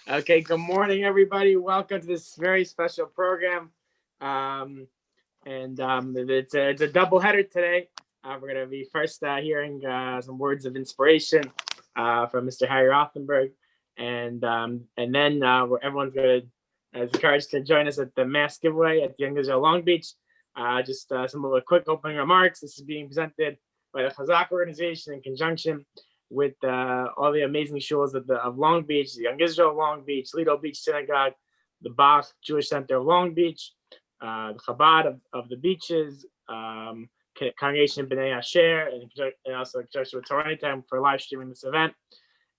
Okay, good morning, everybody. Welcome to this very special program. Um, it's a double header today. We're going to be first hearing some words of inspiration from Mr. Harry Rothenberg, and then everyone's going to is encouraged to join us at the mass giveaway at the Young Israel Long Beach. Just some of the quick opening remarks. This is being presented by the Chazaq organization in conjunction with all the amazing shuls of Long Beach, the Young Israel of Long Beach, Lido Beach Synagogue, the Bach Jewish Center of Long Beach, the Chabad of the beaches, Congregation B'nai Asher, and also conjunction with Torah Anytime for live streaming this event.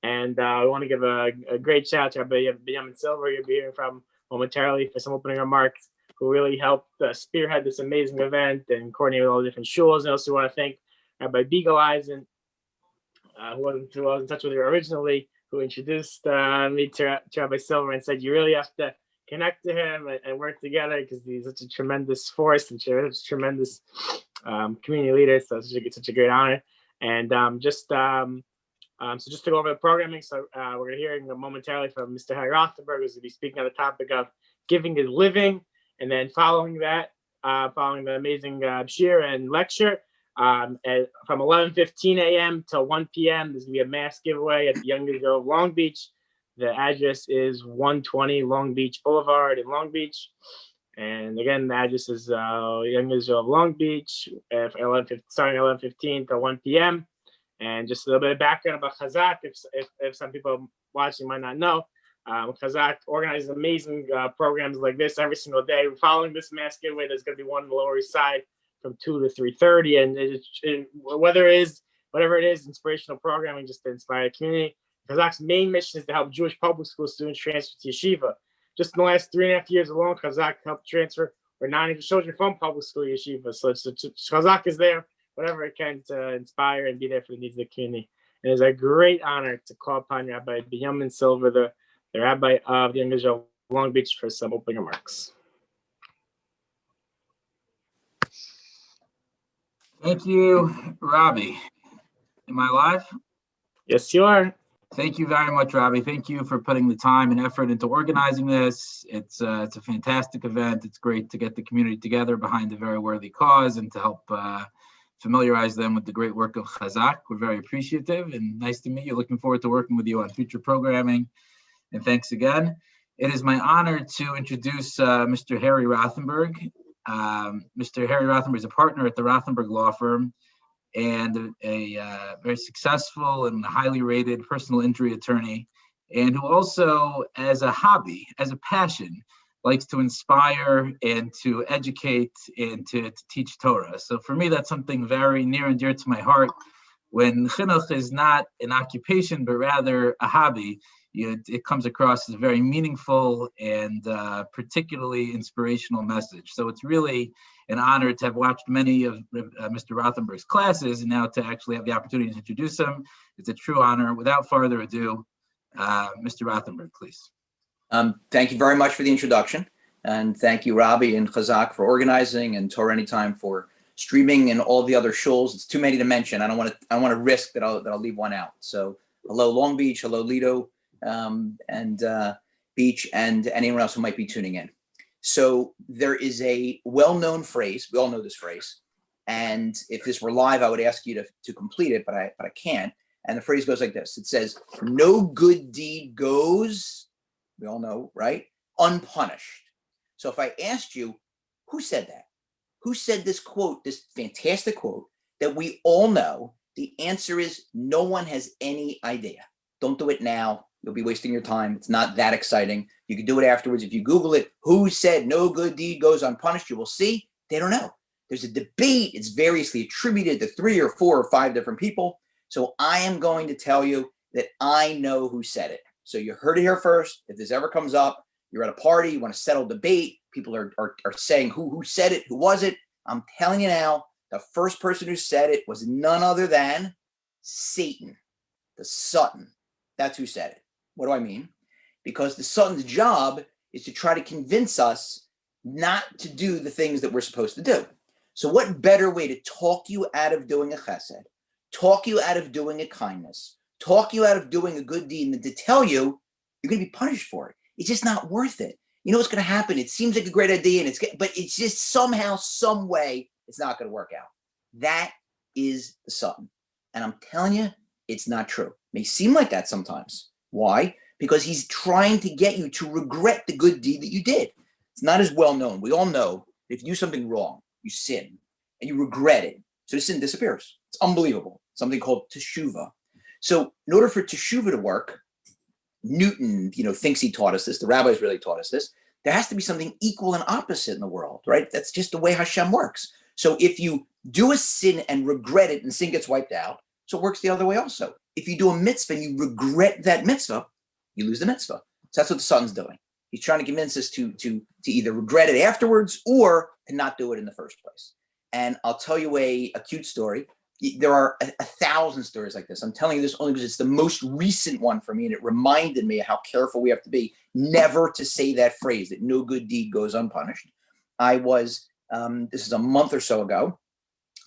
And we want to give a great shout out to Rabbi Binyamin Silver, you'll be hearing from momentarily, for some opening remarks, who really helped spearhead this amazing event and coordinate with all the different shuls. And also want to thank Rabbi Beagle Eisen, who was in touch with her originally, who introduced me to Rabbi Silver and said, you really have to connect to him and work together because he's such a tremendous force and such a tremendous community leader. So it's such a great honor. And so just to go over the programming, so we're going to hear momentarily from Mr. Harry Rothenberg, who's going to be speaking on the topic of giving is living. And then following that, following the amazing shir and lecture, from 11:15 a.m. till 1 p.m. There's going to be a mass giveaway at the Young Israel of Long Beach. The address is 120 Long Beach Boulevard in Long Beach. And again, the address is Young Israel of Long Beach, starting at 11:15 till 1 p.m. And just a little bit of background about Chazaq, if some people watching might not know. Chazaq organizes amazing programs like this every single day. Following this mass giveaway, there's going to be one on the Lower East Side from 2 to 3:30, and whatever it is, inspirational programming just to inspire the community. Chazaq's main mission is to help Jewish public school students transfer to yeshiva. Just in the last 3.5 years alone, Chazaq helped transfer over 900 children from public school to yeshiva. So Chazaq is there, whatever it can, to inspire and be there for the needs of the community. And it's a great honor to call upon Rabbi Binyamin Silver, the rabbi of the Young Israel Long Beach, for some opening remarks. Thank you, Robbie. Am I live? Yes, you are. Thank you very much, Robbie. Thank you for putting the time and effort into organizing this. It's a fantastic event. It's great to get the community together behind a very worthy cause and to help familiarize them with the great work of Chazaq. We're very appreciative and nice to meet you. Looking forward to working with you on future programming. And thanks again. It is my honor to introduce Mr. Harry Rothenberg. Mr. Harry Rothenberg is a partner at the Rothenberg Law Firm and a very successful and highly rated personal injury attorney, and who also, as a hobby, as a passion, likes to inspire and to educate and to teach Torah. So for me, that's something very near and dear to my heart. When chinuch is not an occupation, but rather a hobby, it comes across as a very meaningful and particularly inspirational message. So it's really an honor to have watched many of Mr. Rothenberg's classes and now to actually have the opportunity to introduce him. It's a true honor. Without further ado, Mr. Rothenberg, please. Thank you very much for the introduction. And thank you, Robbie and Chazaq, for organizing, and Torah Anytime for streaming, and all the other shuls. It's too many to mention. I don't want to risk that I'll leave one out. So hello, Long Beach. Hello, Lido. And Beach, and anyone else who might be tuning in. So there is a well-known phrase. We all know this phrase. And if this were live, I would ask you to complete it, but I can't. And the phrase goes like this. It says, no good deed goes, we all know, right, unpunished. So if I asked you, who said that? Who said this quote, this fantastic quote that we all know? The answer is no one has any idea. Don't do it now. You'll be wasting your time. It's not that exciting. You can do it afterwards. If you Google it, who said no good deed goes unpunished, you will see they don't know. There's a debate. It's variously attributed to 3 or 4 or 5 different people. So I am going to tell you that I know who said it. So you heard it here first. If this ever comes up, you're at a party, you want to settle debate, people are saying who said it, who was it? I'm telling you now, the first person who said it was none other than Satan, the Satan. That's who said it. What do I mean? Because the Satan's job is to try to convince us not to do the things that we're supposed to do. So what better way to talk you out of doing a chesed, talk you out of doing a kindness, talk you out of doing a good deed than to tell you you're going to be punished for it. It's just not worth it. You know what's going to happen? It seems like a great idea, but it's just somehow, some way, it's not going to work out. That is the Sutton. And I'm telling you, it's not true. It may seem like that sometimes. Why? Because he's trying to get you to regret the good deed that you did. It's not as well known. We all know if you do something wrong, you sin, and you regret it, so the sin disappears. It's unbelievable. Something called teshuvah. So in order for teshuvah to work, Newton, thinks he taught us this. The rabbis really taught us this. There has to be something equal and opposite in the world, right? That's just the way Hashem works. So if you do a sin and regret it, and sin gets wiped out, so it works the other way also. If you do a mitzvah and you regret that mitzvah, you lose the mitzvah. So that's what the Sutton's doing. He's trying to convince us to either regret it afterwards or to not do it in the first place. And I'll tell you a cute story. There are 1,000 stories like this. I'm telling you this only because it's the most recent one for me, and it reminded me of how careful we have to be never to say that phrase, that no good deed goes unpunished. I was, this is a month or so ago,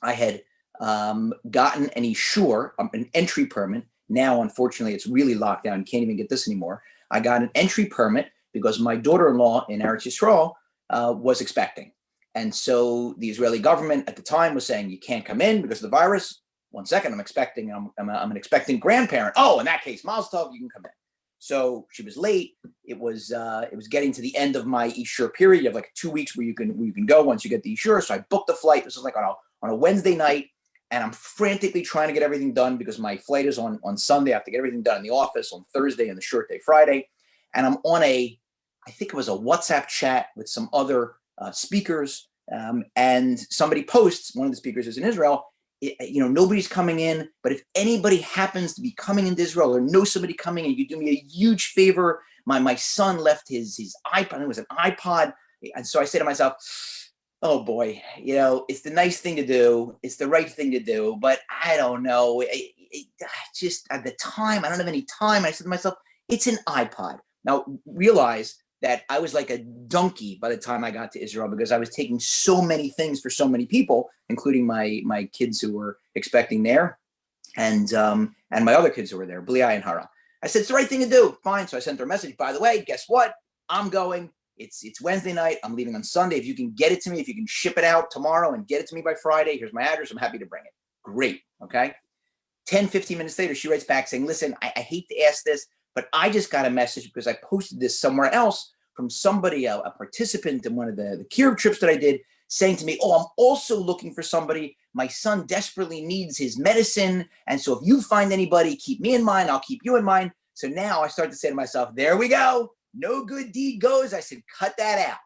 I had gotten an ishur, an entry permit. Now, unfortunately, it's really locked down. You can't even get this anymore. I got an entry permit because my daughter-in-law in Eretz Yisrael was expecting. And so the Israeli government at the time was saying, you can't come in because of the virus. 1 second, I'm an expectant grandparent. Oh, in that case, Mazel Tov, you can come in. So she was late. It was getting to the end of my ishur period. You have like 2 weeks where you can go once you get the ishur. So I booked the flight. This was like on a Wednesday night, and I'm frantically trying to get everything done because my flight is on Sunday. I have to get everything done in the office on Thursday and the short day Friday. And I'm on I think it was a WhatsApp chat with some other speakers, and somebody posts, one of the speakers is in Israel, nobody's coming in, but if anybody happens to be coming into Israel or know somebody coming in, you do me a huge favor. My son left his iPod, it was an iPod, and so I say to myself, oh boy, it's the nice thing to do, it's the right thing to do, but I don't know, just at the time, I don't have any time. I said to myself, it's an iPod. Now realize that I was like a donkey by the time I got to Israel because I was taking so many things for so many people, including my kids who were expecting there, and my other kids who were there, Bliai and Hara. I said, it's the right thing to do. Fine. So I sent her a message. By the way, guess what? I'm going. It's Wednesday night. I'm leaving on Sunday. If you can get it to me, if you can ship it out tomorrow and get it to me by Friday, here's my address. I'm happy to bring it. Great. Okay. 10, 15 minutes later, she writes back saying, listen, I hate to ask this, but I just got a message because I posted this somewhere else from somebody, a participant in one of the Kiev trips that I did, saying to me, oh, I'm also looking for somebody. My son desperately needs his medicine. And so if you find anybody, keep me in mind. I'll keep you in mind. So now I start to say to myself, there we go. No good deed goes. I said, cut that out.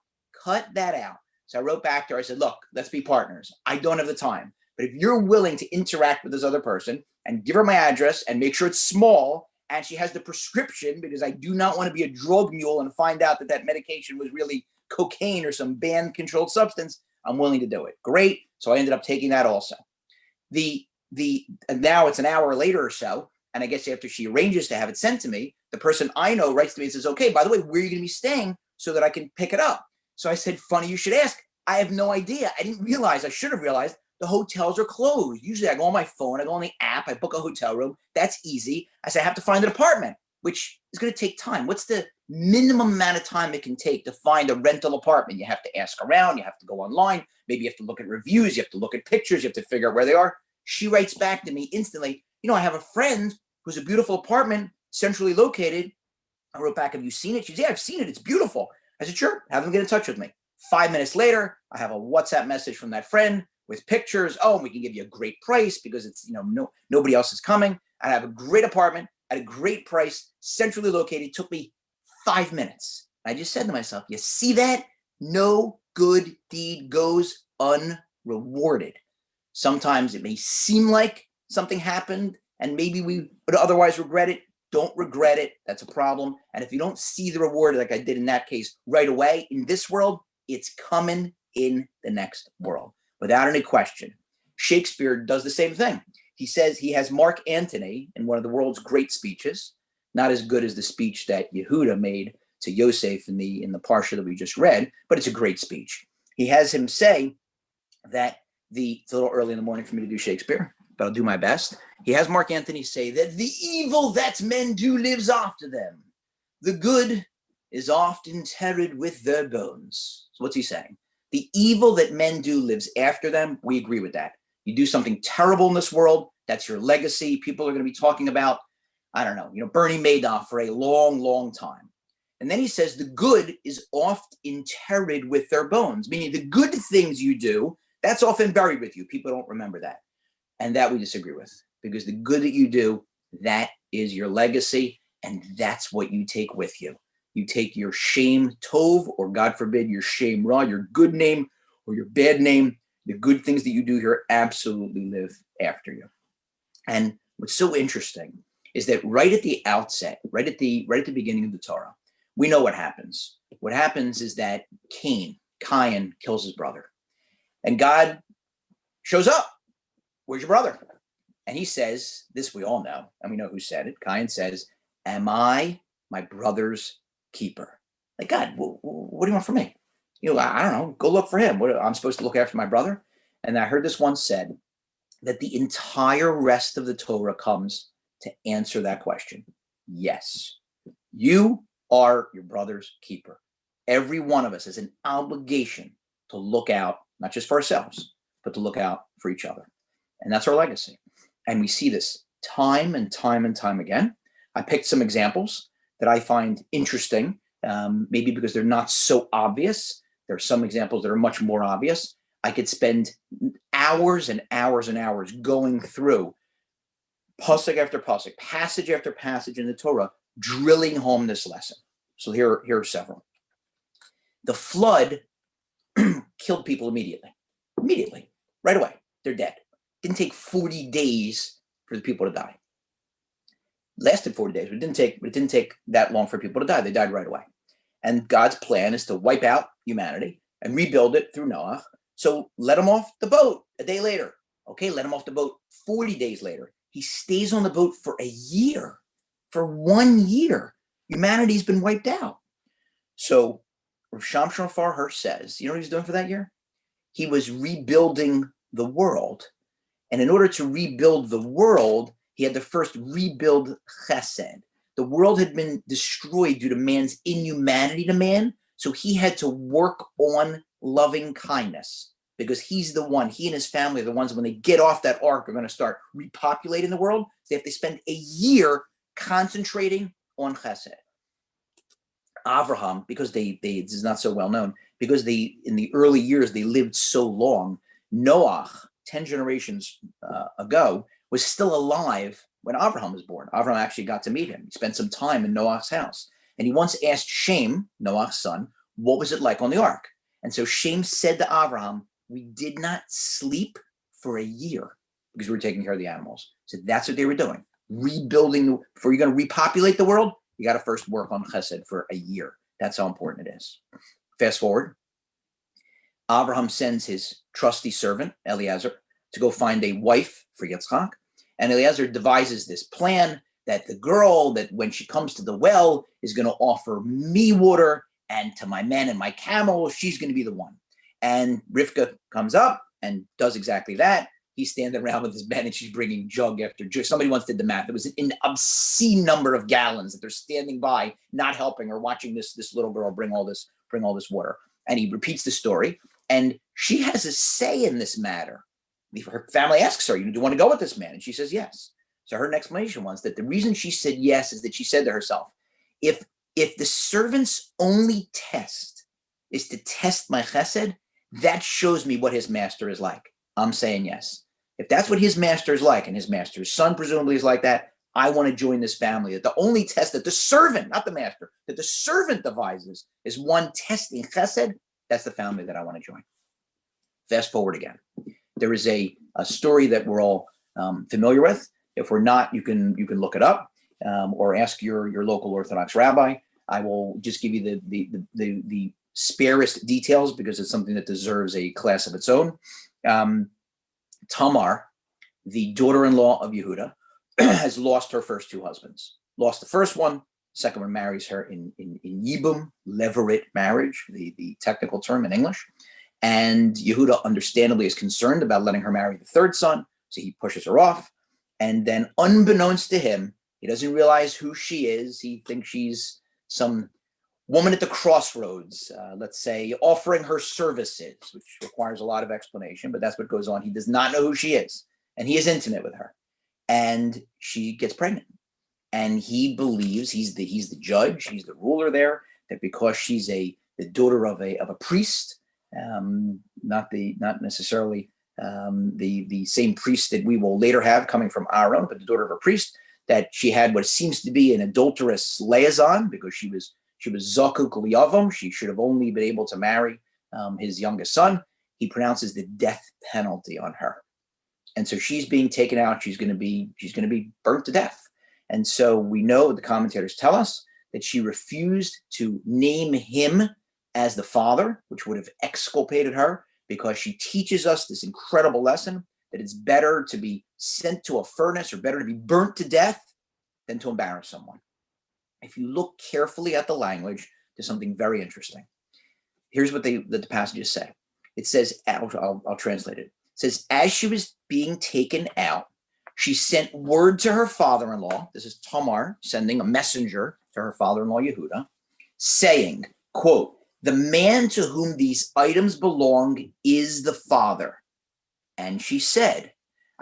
Cut that out. So I wrote back to her. I said, look, let's be partners. I don't have the time. But if you're willing to interact with this other person and give her my address and make sure it's small, and she has the prescription, because I do not want to be a drug mule and find out that medication was really cocaine or some banned controlled substance, I'm willing to do it. Great. So I ended up taking that also. And now it's an hour later or so, and I guess after she arranges to have it sent to me, the person I know writes to me and says, okay, by the way, where are you going to be staying so that I can pick it up? So I said, funny you should ask. I have no idea. I didn't realize, I should have realized, the hotels are closed. Usually I go on my phone, I go on the app, I book a hotel room. That's easy. I say I have to find an apartment, which is going to take time. What's the minimum amount of time it can take to find a rental apartment? You have to ask around, you have to go online, maybe you have to look at reviews, you have to look at pictures, you have to figure out where they are. She writes back to me instantly, I have a friend who's a beautiful apartment, centrally located. I wrote back, have you seen it? She said, yeah, I've seen it. It's beautiful. I said, sure, have them get in touch with me. 5 minutes later, I have a WhatsApp message from that friend with pictures. Oh, we can give you a great price because it's, nobody else is coming. I have a great apartment at a great price, centrally located. It took me 5 minutes. I just said to myself, you see that? No good deed goes unrewarded. Sometimes it may seem like something happened and maybe we would otherwise regret it. Don't regret it. That's a problem. And if you don't see the reward, like I did in that case, right away in this world, it's coming in the next world. Without any question. Shakespeare does the same thing. He says he has Mark Antony in one of the world's great speeches, not as good as the speech that Yehuda made to Yosef in the parsha that we just read, but it's a great speech. He has him say that it's a little early in the morning for me to do Shakespeare, but I'll do my best. He has Mark Antony say that the evil that men do lives after them. the good is oft interred with their bones. So what's he saying? The evil that men do lives after them. We agree with that. You do something terrible in this world, that's your legacy. People are going to be talking about, I don't know, Bernie Madoff for a long, long time. And then he says the good is oft interred with their bones, meaning the good things you do, that's often buried with you. People don't remember that. And that we disagree with, because the good that you do, that is your legacy, and that's what you take with you. You take your shame tov, or God forbid, your shame ra, your good name or your bad name. The good things that you do here absolutely live after you. And what's so interesting is that right at the outset, right at the beginning of the Torah, we know what happens. What happens is that Cain kills his brother. And God shows up. Where's your brother? And he says, this we all know, and we know who said it. Cain says, am I my brother's keeper? Like, God, what do you want from me? I don't know. Go look for him. I'm supposed to look after my brother? And I heard this once said, that the entire rest of the Torah comes to answer that question. Yes, you are your brother's keeper. Every one of us has an obligation to look out, not just for ourselves, but to look out for each other. And that's our legacy. And we see this time and time and time again. I picked some examples that I find interesting, maybe because they're not so obvious. There are some examples that are much more obvious. I could spend hours and hours and hours going through pasuk after pasuk, passage after passage in the Torah, drilling home this lesson. So here are several. The flood killed people immediately, right away. They're dead. Didn't take 40 days for the people to die. Lasted 40 days, but it didn't take that long for people to die. They died right away. And God's plan is to wipe out humanity and rebuild it through Noah. So let him off the boat a day later. Okay, let him off the boat 40 days later. He stays on the boat for a year. For 1 year, humanity's been wiped out. So Rav Shamshon Farher says, you know what he was doing for that year? He was rebuilding the world. And in order to rebuild the world, he had to first rebuild chesed. The world had been destroyed due to man's inhumanity to man. So he had to work on loving kindness, because he's the one, he and his family are the ones, when they get off that ark, are going to start repopulating the world. So they have to spend a year concentrating on chesed. Avraham, because this is not so well known, because in the early years, they lived so long. Noah, 10 generations ago, was still alive when Avraham was born. Avraham actually got to meet him. He spent some time in Noah's house. And he once asked Shem, Noah's son, what was it like on the ark? And so Shem said to Avraham, we did not sleep for a year because we were taking care of the animals. So that's what they were doing. Rebuilding. Before you're going to repopulate the world, you got to first work on chesed for a year. That's how important it is. Fast forward. Avraham sends his trusty servant, Eliezer, to go find a wife for Yitzchak. And Eliezer devises this plan that the girl, that when she comes to the well, is going to offer me water, and to my men and my camel, she's going to be the one. And Rivka comes up and does exactly that. He's standing around with his men, and she's bringing jug after jug. Somebody once did the math. It was an obscene number of gallons that they're standing by, not helping or watching this little girl bring all this water. And he repeats the story. And she has a say in this matter. Her family asks her, do you want to go with this man? And she says yes. So her explanation was that the reason she said yes is that she said to herself, if the servant's only test is to test my chesed, that shows me what his master is like. I'm saying yes. If that's what his master is like, and his master's son presumably is like that, I want to join this family. That the only test that the servant, not the master, that the servant devises is one testing chesed, that's the family that I want to join. Fast forward again. There is a story that we're all familiar with. If we're not, you can look it up or ask your local Orthodox rabbi. I will just give you the sparest details because it's something that deserves a class of its own. Tamar, the daughter-in-law of Yehuda, has lost her first two husbands. Lost the first one. Second one marries her in Yibum, levirate marriage, the technical term in English. And Yehuda understandably is concerned about letting her marry the third son, so he pushes her off. And then unbeknownst to him, he doesn't realize who she is. He thinks she's some woman at the crossroads, let's say, offering her services, which requires a lot of explanation, but that's what goes on. He does not know who she is, and he is intimate with her, and she gets pregnant. And he believes he's the judge, he's the ruler there, that because she's the daughter of a priest, not necessarily the same priest that we will later have coming from Aaron, but the daughter of a priest, that she had what seems to be an adulterous liaison because she was zakuk liyavam. She should have only been able to marry his youngest son. He pronounces the death penalty on her, and so she's being taken out. She's going to be burnt to death. And so we know, the commentators tell us, that she refused to name him as the father, which would have exculpated her, because she teaches us this incredible lesson that it's better to be sent to a furnace or better to be burnt to death than to embarrass someone. If you look carefully at the language, there's something very interesting. Here's what the passages say. It says, I'll translate it. It says, as she was being taken out, she sent word to her father-in-law. This is Tamar sending a messenger to her father-in-law Yehuda, saying, quote, the man to whom these items belong is the father. And she said,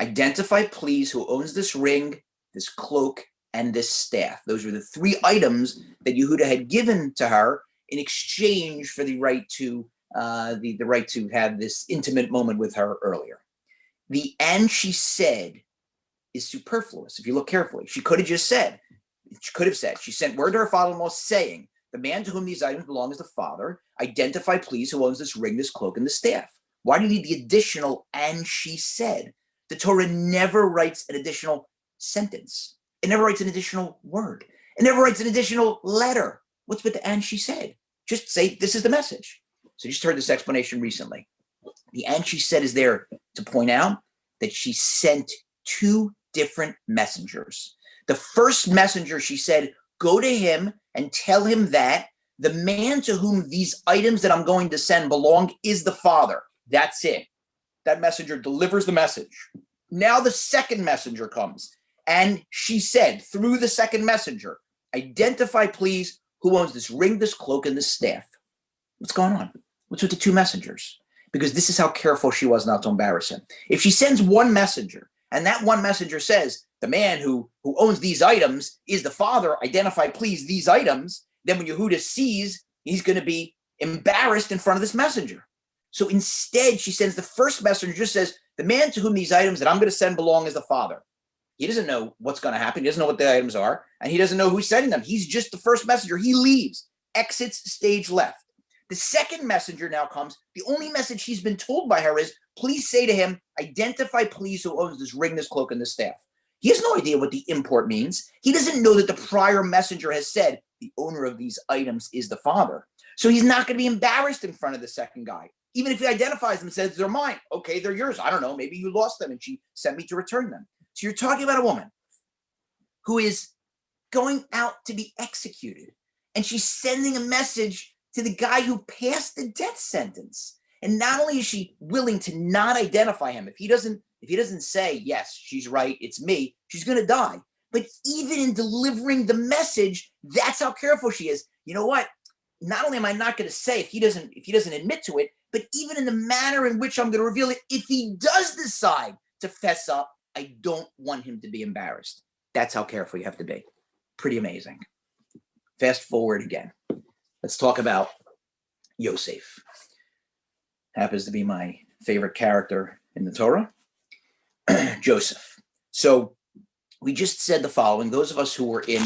identify please who owns this ring, this cloak, and this staff. Those were the three items that Yehuda had given to her in exchange for the right to the right to have this intimate moment with her earlier. The and she said is superfluous. If you look carefully, she could have said, she sent word to her father-in-law saying, the man to whom these items belong is the father. Identify please who owns this ring, this cloak, and the staff. Why do you need the additional and she said? The Torah never writes an additional sentence. It never writes an additional word. It never writes an additional letter. What's with the and she said? Just say, this is the message. So you just heard this explanation recently. The and she said is there to point out that she sent two different messengers. The first messenger, she said, go to him and tell him that the man to whom these items that I'm going to send belong is the father. That's it. That messenger delivers the message. Now the second messenger comes, and she said, through the second messenger, identify please who owns this ring, this cloak, and this staff. What's going on? What's with the two messengers? Because this is how careful she was not to embarrass him. If she sends one messenger, and that one messenger says, the man who owns these items is the father, identify please these items, then when Yehuda sees, he's going to be embarrassed in front of this messenger. So instead, she sends the first messenger, just says, the man to whom these items that I'm going to send belong is the father. He doesn't know what's going to happen. He doesn't know what the items are, and he doesn't know who's sending them. He's just the first messenger. He leaves, exits stage left. The second messenger now comes. The only message he's been told by her is, please say to him, identify please who owns this ring, this cloak, and this staff. He has no idea what the import means. He doesn't know that the prior messenger has said the owner of these items is the father. So he's not going to be embarrassed in front of the second guy. Even if he identifies them and says, they're mine. Okay, they're yours. I don't know. Maybe you lost them and she sent me to return them. So you're talking about a woman who is going out to be executed. And she's sending a message to the guy who passed the death sentence. And not only is she willing to not identify him, if he doesn't say, yes, she's right, it's me, she's going to die. But even in delivering the message, that's how careful she is. You know what? Not only am I not going to say if he doesn't admit to it, but even in the manner in which I'm going to reveal it, if he does decide to fess up, I don't want him to be embarrassed. That's how careful you have to be. Pretty amazing. Fast forward again. Let's talk about Yosef. Happens to be my favorite character in the Torah. Joseph. So we just said the following. Those of us who were in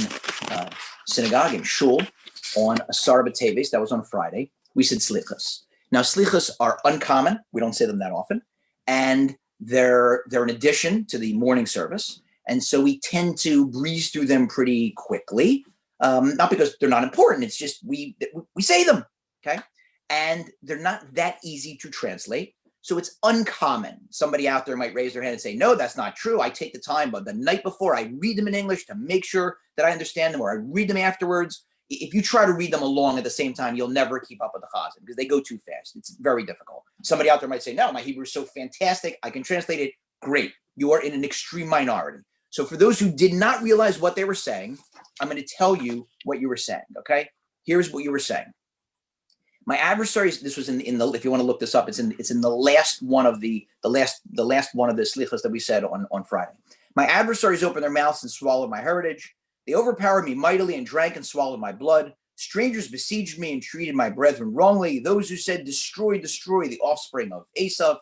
synagogue and shul on Asar B'Teves, that was on Friday, we said slichas. Now slichas are uncommon. We don't say them that often. And they're an addition to the morning service. And so we tend to breeze through them pretty quickly. Not because they're not important. It's just we say them, okay? And they're not that easy to translate. So it's uncommon. Somebody out there might raise their hand and say, no, that's not true. I take the time, but the night before I read them in English to make sure that I understand them, or I read them afterwards. If you try to read them along at the same time, you'll never keep up with the chazan because they go too fast. It's very difficult. Somebody out there might say, no, my Hebrew is so fantastic. I can translate it. Great. You are in an extreme minority. So for those who did not realize what they were saying, I'm going to tell you what you were saying. Okay. Here's what you were saying. My adversaries, this was in the, if you want to look this up, it's in the last one of the last one of the slichos that we said on Friday. My adversaries opened their mouths and swallowed my heritage. They overpowered me mightily and drank and swallowed my blood. Strangers besieged me and treated my brethren wrongly. Those who said, destroy, destroy the offspring of Esau.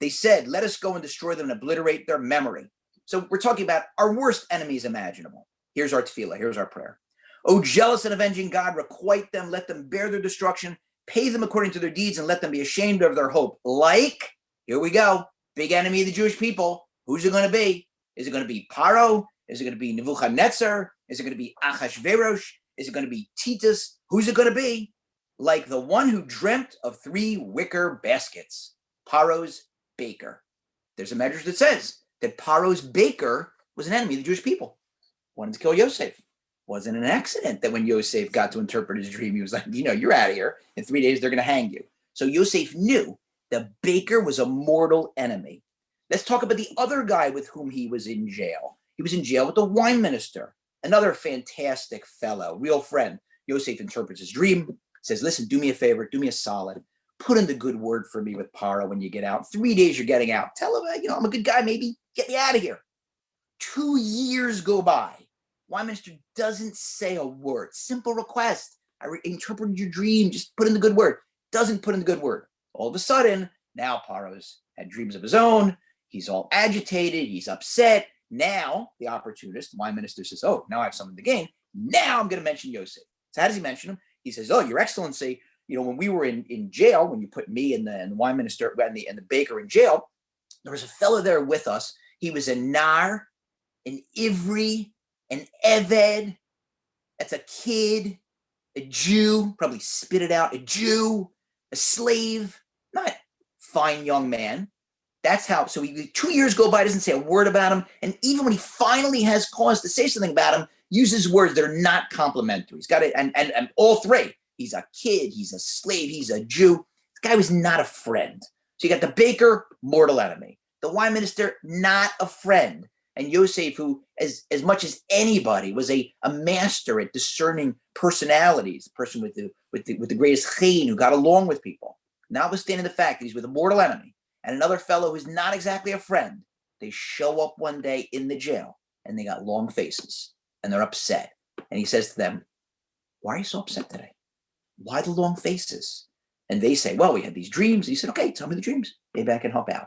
They said, let us go and destroy them and obliterate their memory. So we're talking about our worst enemies imaginable. Here's our tefillah. Here's our prayer. O jealous and avenging God, requite them. Let them bear their destruction. Pay them according to their deeds and let them be ashamed of their hope. Like, here we go, big enemy of the Jewish people. Who's it going to be? Is it going to be Paro? Is it going to be Nebuchadnezzar? Is it going to be Achashverosh? Is it going to be Titus? Who's it going to be? Like the one who dreamt of 3 wicker baskets, Paro's baker. There's a medrash that says that Paro's baker was an enemy of the Jewish people. Wanted to kill Yosef. Wasn't an accident that when Yosef got to interpret his dream, he was like, you're out of here. In 3 days, they're going to hang you. So Yosef knew the baker was a mortal enemy. Let's talk about the other guy with whom he was in jail. He was in jail with the wine minister, another fantastic fellow, real friend. Yosef interprets his dream, says, listen, do me a favor, do me a solid. Put in the good word for me with Paro when you get out. 3 days, you're getting out. Tell him, I'm a good guy, maybe. Get me out of here. 2 years go by. Wine minister doesn't say a word. Simple request. I interpreted your dream. Just put in the good word. Doesn't put in the good word. All of a sudden, now Paro's had dreams of his own. He's all agitated. He's upset. Now, the opportunist, the wine minister says, oh, now I have something to gain. Now I'm going to mention Yosef. So how does he mention him? He says, oh, your excellency, when we were in jail, when you put me and the wine minister and the baker in jail, there was a fellow there with us. He was a nar, an ivri, an eved, that's a kid, a Jew, probably spit it out, a Jew, a slave, not fine young man. That's how, so 2 years go by, doesn't say a word about him. And even when he finally has cause to say something about him, uses words that are not complimentary. He's got it, and all 3. He's a kid, he's a slave, he's a Jew. This guy was not a friend. So you got the baker, mortal enemy. The wine minister, not a friend. And Yosef, who, as much as anybody, was a master at discerning personalities, a person with the greatest chen, who got along with people, notwithstanding the fact that he's with a mortal enemy, and another fellow who's not exactly a friend, they show up one day in the jail, and they got long faces, and they're upset. And he says to them, why are you so upset today? Why the long faces? And they say, well, we had these dreams. And he said, okay, tell me the dreams. Maybe I can help out.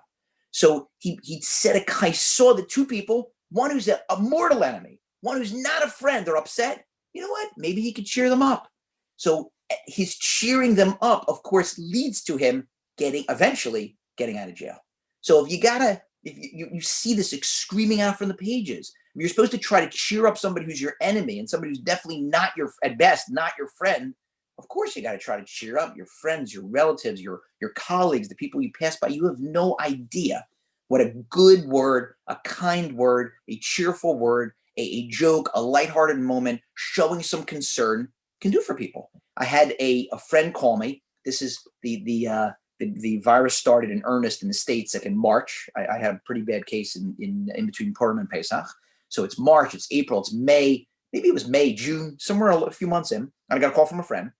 So he said, I saw the 2 people, one who's a mortal enemy, one who's not a friend. They're upset. You know what? Maybe he could cheer them up. So his cheering them up, of course, leads to him eventually getting out of jail. So if you see this screaming out from the pages, you're supposed to try to cheer up somebody who's your enemy and somebody who's definitely not at best, not your friend. Of course, you got to try to cheer up your friends, your relatives, your colleagues, the people you pass by. You have no idea what a good word, a kind word, a cheerful word, a joke, a lighthearted moment, showing some concern can do for people. I had a friend call me. This is the virus started in earnest in the States like in March. I had a pretty bad case in between Purim and Pesach. So it's March, it's April, it's May. Maybe it was May, June, somewhere a few months in. I got a call from a friend.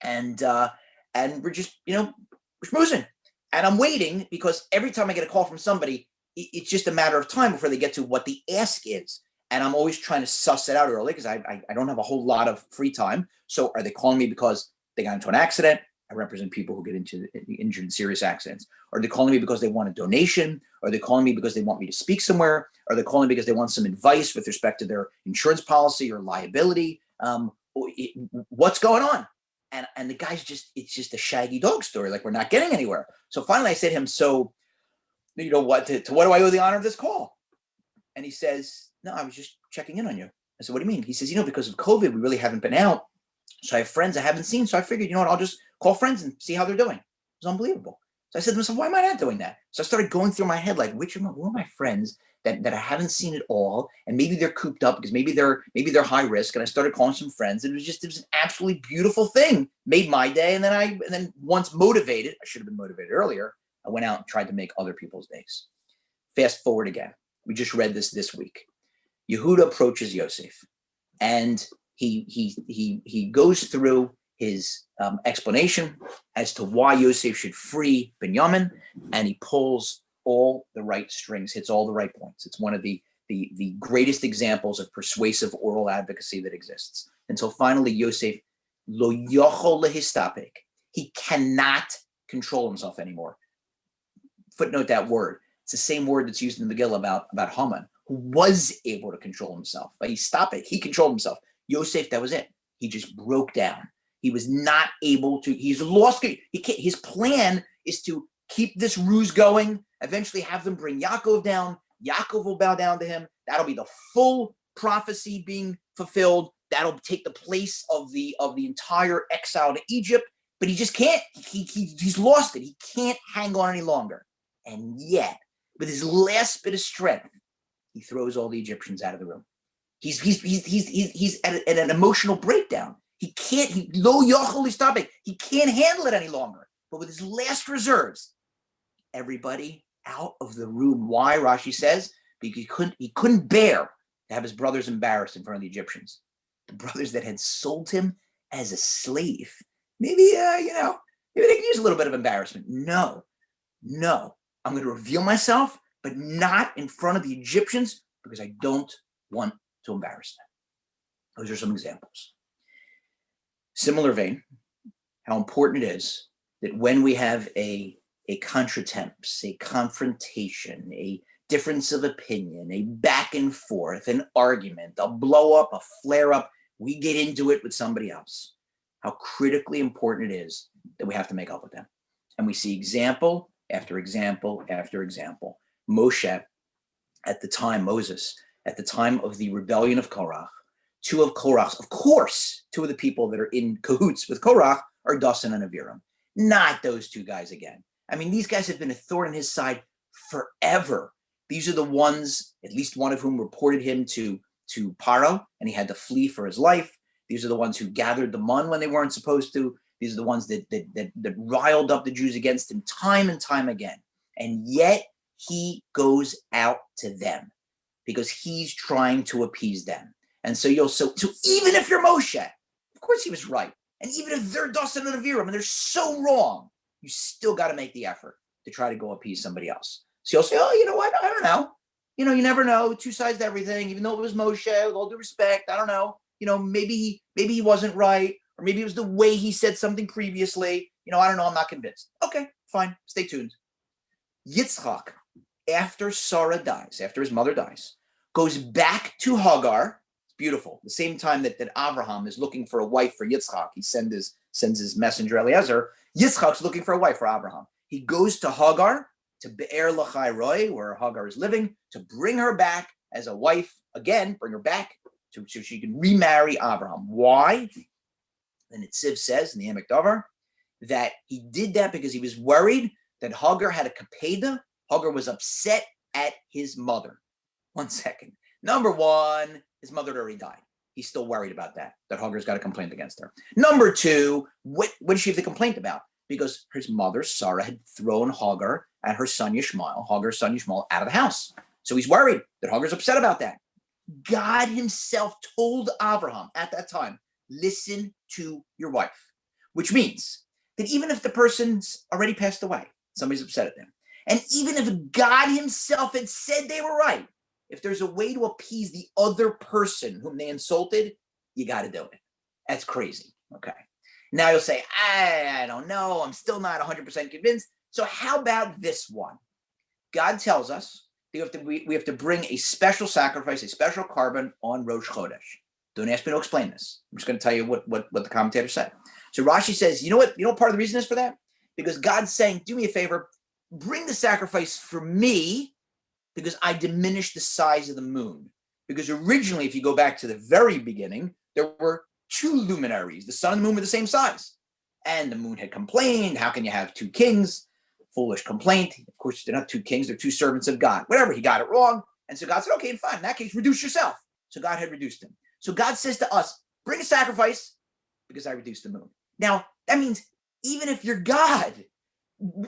And we're just, we're schmoozing. And I'm waiting because every time I get a call from somebody, it's just a matter of time before they get to what the ask is. And I'm always trying to suss it out early because I don't have a whole lot of free time. So are they calling me because they got into an accident? I represent people who get injured in serious accidents. Are they calling me because they want a donation? Are they calling me because they want me to speak somewhere? Are they calling me because they want some advice with respect to their insurance policy or liability? What's going on? And the guy's it's just a shaggy dog story. Like, we're not getting anywhere. So finally I said to him, so, to what do I owe the honor of this call? And he says, no, I was just checking in on you. I said, what do you mean? He says, because of COVID, we really haven't been out. So I have friends I haven't seen. So I figured, I'll just call friends and see how they're doing. It was unbelievable. So I said to myself, why am I not doing that? So I started going through my head, like, who are my friends that I haven't seen at all? And maybe they're cooped up because maybe they're high risk. And I started calling some friends. And it was an absolutely beautiful thing. Made my day. And then once motivated, I should have been motivated earlier, I went out and tried to make other people's days. Fast forward again. We just read this week. Yehuda approaches Yosef. And he goes through his explanation as to why Yosef should free Binyamin, and he pulls all the right strings, hits all the right points. It's one of the greatest examples of persuasive oral advocacy that exists. Until finally Yosef lo yochol lehistapek. He cannot control himself anymore. Footnote that word. It's the same word that's used in the Megillah about Haman, who was able to control himself. But he controlled himself. Yosef, that was it. He just broke down. He was not able to, he's lost. His plan is to keep this ruse going, eventually have them bring Yaakov down. Yaakov will bow down to him. That'll be the full prophecy being fulfilled. That'll take the place of the entire exile to Egypt. But he just can't. He's lost it. He can't hang on any longer. And yet, with his last bit of strength, he throws all the Egyptians out of the room. He's at an emotional breakdown. He can't. Lo yochol lehistapek. He can't handle it any longer. But with his last reserves, everybody out of the room. Why? Rashi says because he couldn't bear to have his brothers embarrassed in front of the Egyptians, the brothers that had sold him as a slave. Maybe maybe they can use a little bit of embarrassment. No, I'm going to reveal myself, but not in front of the Egyptians because I don't want to embarrass them. Those are some examples. Similar vein, how important it is that when we have a contretemps, a confrontation, a difference of opinion, a back and forth, an argument, a blow up, a flare up, we get into it with somebody else. How critically important it is that we have to make up with them. And we see example after example after example. Moses, at the time of the rebellion of Korach, two of the people that are in cahoots with Korach are Dasan and Aviram. Not those two guys again. I mean, these guys have been a thorn in his side forever. These are the ones, at least one of whom reported him to Paro, and he had to flee for his life. These are the ones who gathered the mun when they weren't supposed to. These are the ones that riled up the Jews against him time and time again. And yet he goes out to them because he's trying to appease them. And so so even if you're Moshe, of course he was right. And even if they're Dasan and Aviram and they're so wrong, you still got to make the effort to try to go appease somebody else. So you'll say, oh, you know what? I don't know. You never know. Two sides to everything. Even though it was Moshe, with all due respect, I don't know. Maybe he wasn't right, or maybe it was the way he said something previously. I don't know. I'm not convinced. Okay, fine. Stay tuned. Yitzchak, after Sarah dies, after his mother dies, goes back to Hagar. It's beautiful. The same time that Abraham is looking for a wife for Yitzchak, he sends his messenger Eliezer. Yitzchak's looking for a wife for Abraham. He goes to Hagar, to Be'er Lachai Roy, where Hagar is living, to bring her back as a wife again, bring her back so she can remarry Abraham. Why? The Netziv says in the Emek Davar that he did that because he was worried that Hagar had a kapeda. Hagar was upset at his mother. 1 second. Number one, his mother had already died. He's still worried about that Hagar's got a complaint against her. Number two, what does she have the complaint about? Because his mother, Sarah, had thrown Hagar and her son Yishmael, Hagar's son Yishmael, out of the house. So he's worried that Hagar's upset about that. God himself told Abraham at that time, listen to your wife, which means that even if the person's already passed away, somebody's upset at them, and even if God himself had said they were right, if there's a way to appease the other person whom they insulted, you got to do it. That's crazy. Okay. Now you'll say, I don't know. I'm still not 100% convinced. So how about this one? God tells us that we have to bring a special sacrifice, a special carbon on Rosh Chodesh. Don't ask me to explain this. I'm just going to tell you what the commentator said. So Rashi says, you know what part of the reason is for that? Because God's saying, do me a favor, bring the sacrifice for me because I diminished the size of the moon. Because originally, if you go back to the very beginning, there were two luminaries. The sun and the moon were the same size. And the moon had complained, how can you have two kings? Foolish complaint. Of course, they're not two kings, they're two servants of God. Whatever, he got it wrong. And so God said, okay, fine, in that case, reduce yourself. So God had reduced him. So God says to us, bring a sacrifice because I reduced the moon. Now, that means even if you're God,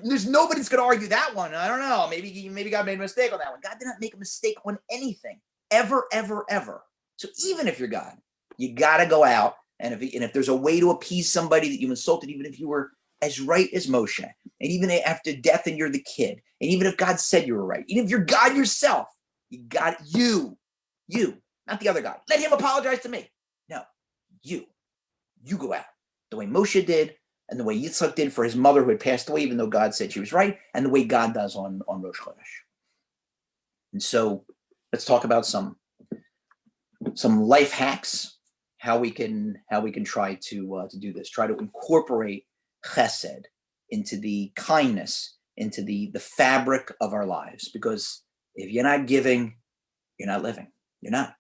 there's nobody that's going to argue that one. I don't know. Maybe God made a mistake on that one. God did not make a mistake on anything, ever, ever, ever. So even if you're God, You got to go out. And if there's a way to appease somebody that you insulted, even if you were as right as Moshe, and even after death and you're the kid, and even if God said you were right, even if you're God yourself, you got you, not the other guy. Let him apologize to me. No, you go out the way Moshe did, and the way Yitzchak did for his mother who had passed away, even though God said she was right, and the way God does on Rosh Chodesh. And so let's talk about some life hacks, how we can try to do this, try to incorporate chesed into the kindness, into the fabric of our lives. Because if you're not giving, you're not living. You're not.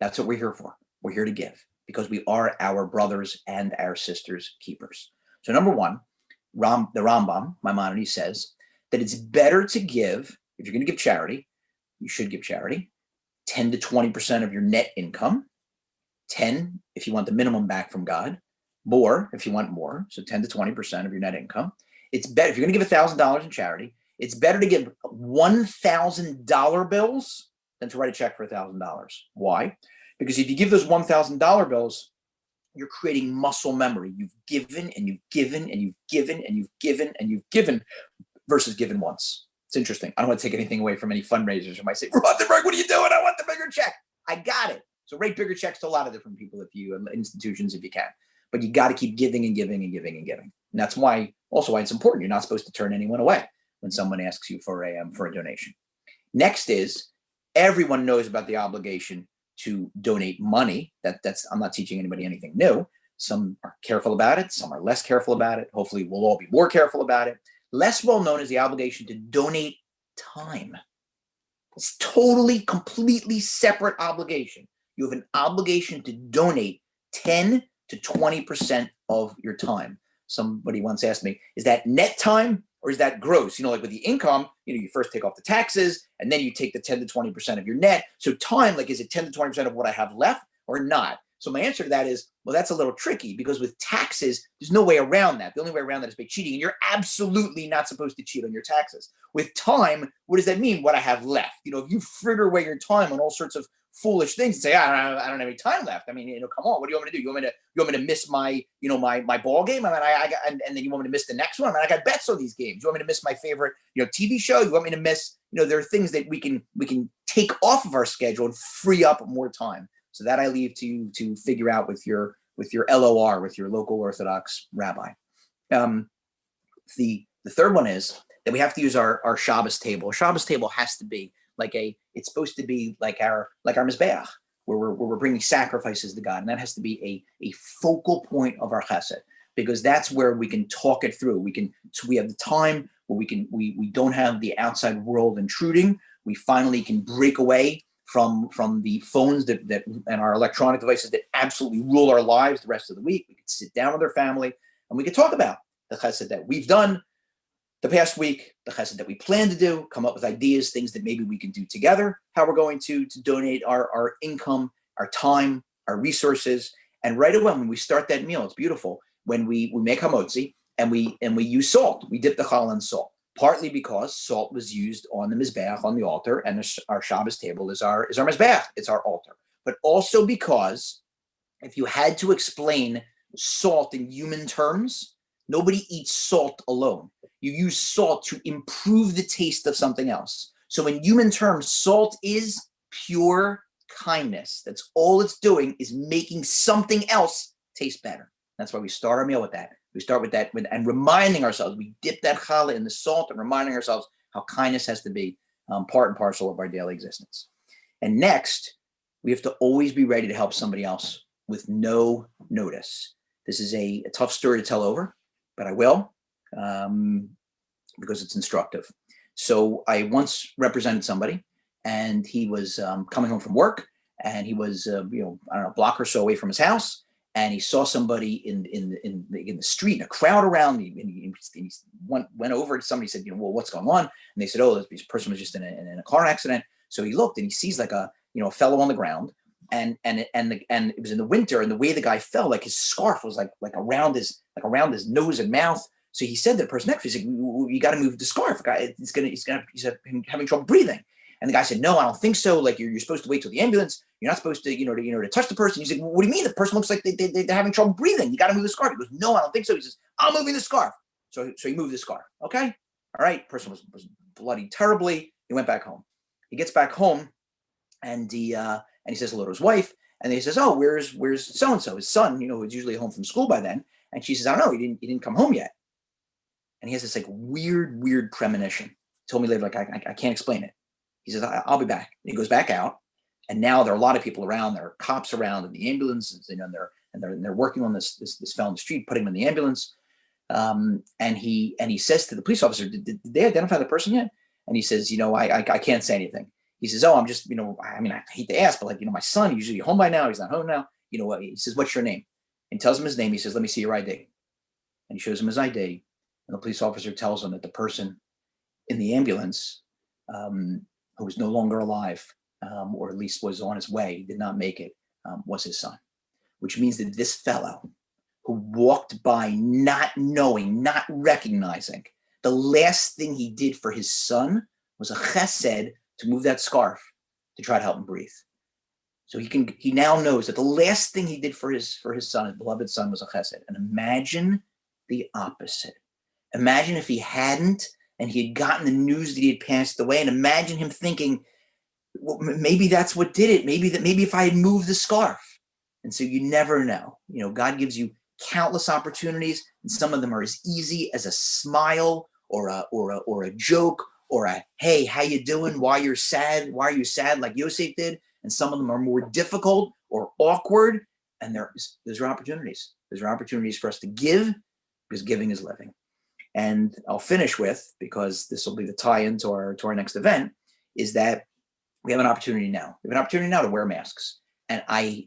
That's what we're here for. We're here to give because we are our brothers and our sisters' keepers. So number one, the Rambam, Maimonides, says that it's better to give, if you're going to give charity, you should give charity, 10 to 20% of your net income, 10 if you want the minimum back from God, more if you want more, so 10 to 20% of your net income. It's better, if you're going to give $1,000 in charity, it's better to give $1,000 bills than to write a check for $1,000. Why? Because if you give those $1,000 bills, you're creating muscle memory. You've given and you've given and you've given and you've given and you've given versus given once. It's interesting. I don't want to take anything away from any fundraisers who might say, Rothenberg, what are you doing? I want the bigger check. I got it. So write bigger checks to a lot of different people, institutions, if you can. But you got to keep giving and giving and giving and giving. And that's why it's important. You're not supposed to turn anyone away when someone asks you for a donation. Next is everyone knows about the obligation to donate money. I'm not teaching anybody anything new. Some are careful about it. Some are less careful about it. Hopefully we'll all be more careful about it. Less well known is the obligation to donate time. It's totally, completely separate obligation. You have an obligation to donate 10 to 20% of your time. Somebody once asked me, is that net time or is that gross? Like with the income, you first take off the taxes and then you take the 10 to 20% of your net. So time, is it 10 to 20% of what I have left or not? So my answer to that is, well, that's a little tricky because with taxes, there's no way around that. The only way around that is by cheating. And you're absolutely not supposed to cheat on your taxes. With time, what does that mean? What I have left? If you fritter away your time on all sorts of foolish things and say, I don't have any time left. I mean, come on, what do you want me to do? You want me to miss my, my ball game? I mean, and then you want me to miss the next one? I mean, I got bets on these games. You want me to miss my favorite, TV show? You want me to miss, there are things that we can take off of our schedule and free up more time. So that I leave to you to figure out with your LOR, with your local Orthodox rabbi. The third one is that we have to use our Shabbos table. A Shabbos table has to be it's supposed to be like our Mizbeach, where we're bringing sacrifices to God. And that has to be a focal point of our chesed, because that's where we can talk it through. So we have the time where we don't have the outside world intruding. We finally can break away from the phones that and our electronic devices that absolutely rule our lives the rest of the week. We could sit down with our family and we could talk about the chesed that we've done the past week, the chesed that we plan to do, come up with ideas, things that maybe we can do together, how we're going to donate our income, our time, our resources. And right away, when we start that meal, it's beautiful. When we make hamotzi and we use salt, we dip the challah in salt. Partly because salt was used on the Mizbeach, on the altar, and our Shabbos table is our Mizbeach, it's our altar. But also because if you had to explain salt in human terms, nobody eats salt alone. You use salt to improve the taste of something else. So in human terms, salt is pure kindness. That's all it's doing, is making something else taste better. That's why we start our meal with that. We start with that and reminding ourselves, we dip that challah in the salt and reminding ourselves how kindness has to be part and parcel of our daily existence. And next, we have to always be ready to help somebody else with no notice. This is a tough story to tell over, but I will because it's instructive. So I once represented somebody and he was coming home from work and he was, a block or so away from his house. And he saw somebody in the street, in a crowd around. He went over to somebody, said, well, what's going on? And they said, oh, this person was just in a car accident. So he looked and he sees a fellow on the ground, and it was in the winter, and the way the guy fell, his scarf was like around his nose and mouth. So he said to the person next to him, he said, you got to move the scarf. Guy, he's having trouble breathing. And the guy said, no, I don't think so. Like you're supposed to wait till the ambulance. You're not supposed to, to touch the person. He's like, well, what do you mean? The person looks like they're having trouble breathing. You got to move the scarf. He goes, no, I don't think so. He says, I'm moving the scarf. So he moved the scarf. Okay. All right. Person was bloody terribly. He went back home. He gets back home and he says hello to his wife. And he says, oh, where's so-and-so, his son, who's usually home from school by then. And she says, I don't know. He didn't come home yet. And he has this like weird premonition. He told me later, like, I can't explain it. He says, I'll be back. And he goes back out. And now there are a lot of people around. There are cops around in the ambulance, and they're working on this fellow in the street, putting him in the ambulance. And he says to the police officer, did they identify the person yet? And he says, I can't say anything. He says, oh, I'm just, I hate to ask, but like, my son, he's usually home by now. He's not home now. He says, what's your name? And he tells him his name. He says, let me see your ID. And he shows him his ID. And the police officer tells him that the person in the ambulance, who was no longer alive, or at least was on his way, did not make it, was his son, which means that this fellow who walked by not knowing, not recognizing, the last thing he did for his son was a chesed to move that scarf to try to help him breathe. So he now knows that the last thing he did for his son, his beloved son, was a chesed. And imagine the opposite. Imagine if he hadn't, and he had gotten the news that he had passed away, and imagine him thinking, well, maybe that's what did it. Maybe if I had moved the scarf. And so you never know. God gives you countless opportunities, and some of them are as easy as a smile or a joke or a, hey, how you doing? Why you're sad? Why are you sad? Like Yosef did. And some of them are more difficult or awkward. And those are opportunities. Those are opportunities for us to give, because giving is living. And I'll finish with, because this will be the tie-in to our next event, is that we have an opportunity now. We have an opportunity now to wear masks. And I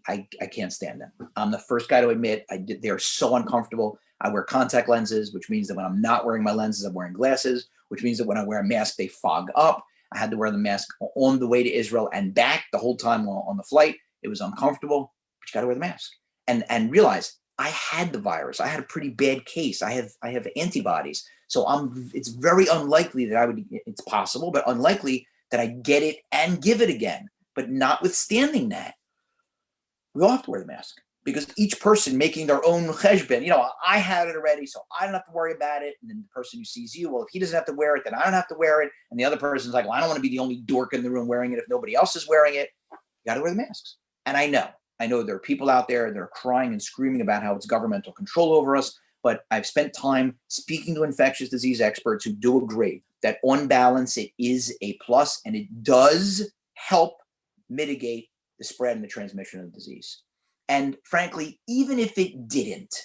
can't stand them. I'm the first guy to admit they are so uncomfortable. I wear contact lenses, which means that when I'm not wearing my lenses, I'm wearing glasses, which means that when I wear a mask, they fog up. I had to wear the mask on the way to Israel and back the whole time on the flight. It was uncomfortable, but you got to wear the mask and realize I had the virus. I had a pretty bad case. I have antibodies. So it's very unlikely that it's possible, but unlikely that I get it and give it again. But notwithstanding that, we all have to wear the mask, because each person making their own cheshbon, I had it already, so I don't have to worry about it. And then the person who sees you, well, if he doesn't have to wear it, then I don't have to wear it. And the other person's like, well, I don't want to be the only dork in the room wearing it if nobody else is wearing it. You got to wear the masks. And I know there are people out there that are crying and screaming about how it's governmental control over us. But I've spent time speaking to infectious disease experts who do agree that on balance, it is a plus, and it does help mitigate the spread and the transmission of the disease. And frankly, even if it didn't,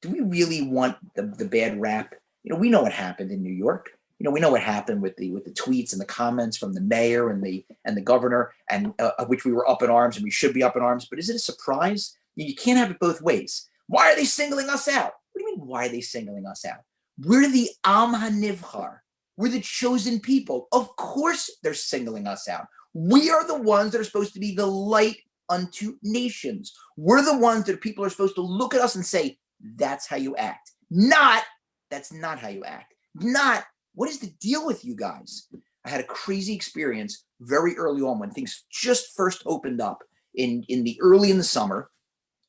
do we really want the bad rap? We know what happened in New York. We know what happened with the tweets and the comments from the mayor and the governor, and of which we were up in arms, and we should be up in arms. But is it a surprise? You can't have it both ways. Why are they singling us out? What do you mean, why are they singling us out? We're the Am HaNivchar. We're the chosen people. Of course they're singling us out. We are the ones that are supposed to be the light unto nations. We're the ones that people are supposed to look at us and say, that's how you act. Not, that's not how you act. Not, what is the deal with you guys? I had a crazy experience very early on when things just first opened up early in the summer.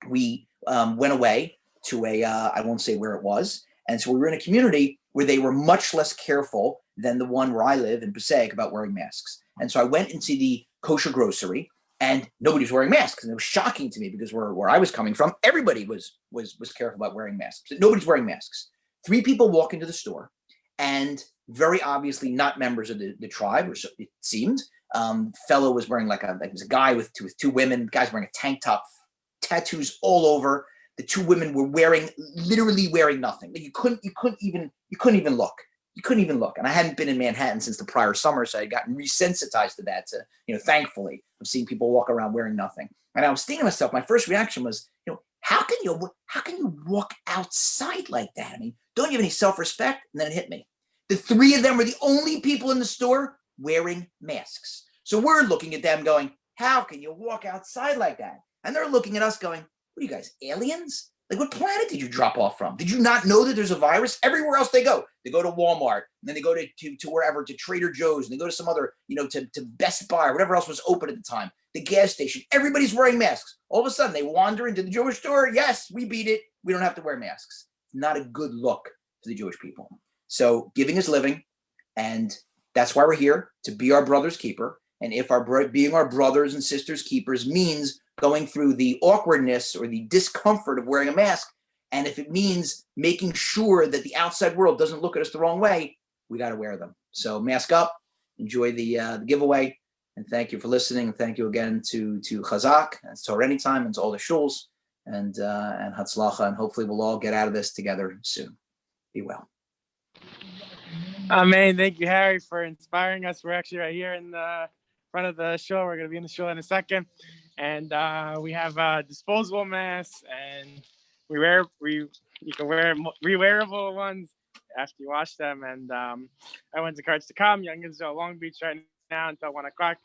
We went away to I won't say where it was. And so we were in a community where they were much less careful than the one where I live in Passaic about wearing masks. And so I went into the kosher grocery, and nobody was wearing masks. And it was shocking to me, because where I was coming from, everybody was careful about wearing masks. Nobody's wearing masks. 3 people walk into the store, and very obviously not members of the tribe, or so it seemed. Fellow was wearing like it was a guy with 2 women. The guy's wearing a tank top, tattoos all over. The 2 women were literally wearing nothing. You couldn't even look. You couldn't even look. And I hadn't been in Manhattan since the prior summer, so I had gotten resensitized to that. Thankfully, I'm seeing people walk around wearing nothing. And I was thinking to myself, my first reaction was, how can you walk outside like that? I mean, don't you have any self-respect? And then it hit me. The 3 of them were the only people in the store wearing masks. So we're looking at them going, how can you walk outside like that? And they're looking at us going, what are you guys, aliens? Like, what planet did you drop off from? Did you not know that there's a virus? Everywhere else they go to Walmart, and then they go to wherever, to Trader Joe's, and they go to some other, to Best Buy or whatever else was open at the time, the gas station. Everybody's wearing masks. All of a sudden, they wander into the Jewish store. Yes, we beat it. We don't have to wear masks. Not a good look for the Jewish people. So giving is living, and that's why we're here, to be our brother's keeper. And if being our brothers and sisters keepers means going through the awkwardness or the discomfort of wearing a mask, and if it means making sure that the outside world doesn't look at us the wrong way, we got to wear them. So mask up, enjoy the giveaway, and thank you for listening. And thank you again to Chazaq, and to Anytime, and to all the shuls, and Hatzlacha, and hopefully we'll all get out of this together soon. Be well. Amen. Thank you, Harry, for inspiring us. We're actually right here in the front of the show. We're going to be in the show in a second. And we have disposable masks, and you can wear re-wearable ones after you wash them. And I went to Cards to Come, Young Israel, Long Beach right now until 1 o'clock.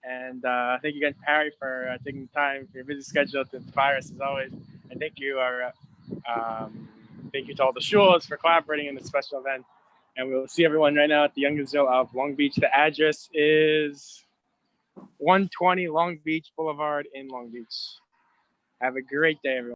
And thank you again, Harry, for taking the time for your busy schedule to inspire us as always. And thank you to all the shuls for collaborating in this special event. And we'll see everyone right now at the Young Israel of Long Beach. The address is 120 Long Beach Boulevard in Long Beach. Have a great day, everyone.